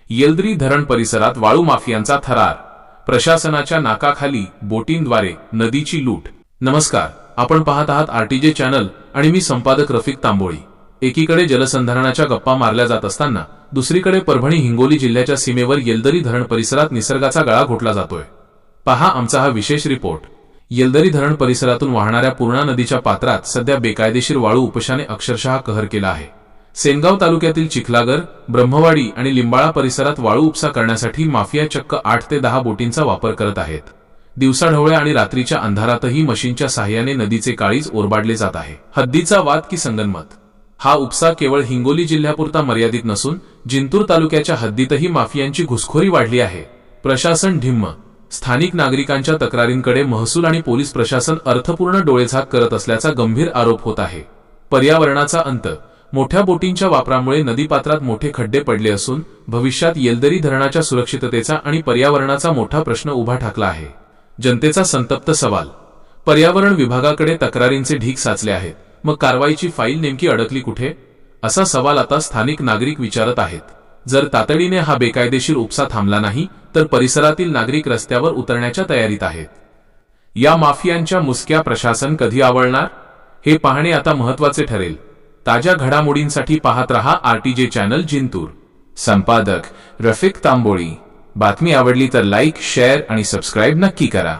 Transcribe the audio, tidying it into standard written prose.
येलदरी धरण परिसरात वाळू माफियांचा थरार, प्रशासनाच्या नाकाखाली बोटींद्वारे नदीची लूट। नमस्कार, आपण पाहत आहात आरटीजे चॅनल आणि मी संपादक रफिक तांबोळी। एकीकडे जलसंधारणाच्या गप्पा मारल्या जात असताना दुसरीकडे परभणी हिंगोली जिल्ह्याच्या सीमेवर येलदरी धरण परिसरात निसर्गाचा गळा घोटला जातोय। पहा आमचा हा विशेष रिपोर्ट। येलदरी धरण परिसरातून वाहणाऱ्या पूर्णा नदीच्या पात्रात सध्या बेकायदेशीर वाळू उपशाने अक्षरशः कहर केला आहे। सेनगाव तालुक्यातील चिखलागर, ब्रह्मवाडी आणि लिंबाळा परिसरात वाळू उपसा करण्यासाठी माफिया चक्क 8 ते 10 बोटींचा वापर करत आहेत। दिवसाढवळ्या आणि रात्रीच्या अंधारातही मशीनच्या सहाय्याने नदीचे काळीज ओरबाडले जात आहे। हद्दीचा वाद की संगनमत? हा उपसा केवळ हिंगोली जिल्ह्यापुरता मर्यादित नसून जिंतूर तालुक्याच्या हद्दीतही माफियांची घुसखोरी वाढली आहे। प्रशासन ढिम्म, स्थानिक नागरिकांच्या तक्रारींकडे महसूल आणि पोलीस प्रशासन अर्थपूर्ण डोळेझाक करत असल्याचा गंभीर आरोप होत आहे। पर्यावरणाचा अंत? मोठ्या बोटींच्या वापरामुळे नदीपात्रात मोठे खड्डे पडले असून भविष्यात येलदरी धरणाच्या सुरक्षिततेचा आणि पर्यावरणाचा मोठा प्रश्न उभा ठाकला आहे। जनतेचा संतप्त सवाल? पर्यावरण विभागाकडे तक्रारींचे ढीग साचले आहेत, मग कारवाईची फाईल नेमकी अडकली कुठे, असा सवाल आता स्थानिक नागरिक विचारत आहेत। जर तातडीने हा बेकायदेशीर उपसा थांबला नाही तर परिसरातील नागरिक रस्त्यावर उतरण्याच्या तयारीत आहेत। या माफियांच्या मुसक्या प्रशासन कधी आवळणार, हे पाहणे आता महत्त्वाचे ठरेल। ताज्या घडामोडींसाठी पाहत रहा आरटीजे चॅनल जिंतूर। संपादक रफिक तांबोळी। बातमी आवडली तर लाईक, शेअर आणि सबस्क्राईब नक्की करा।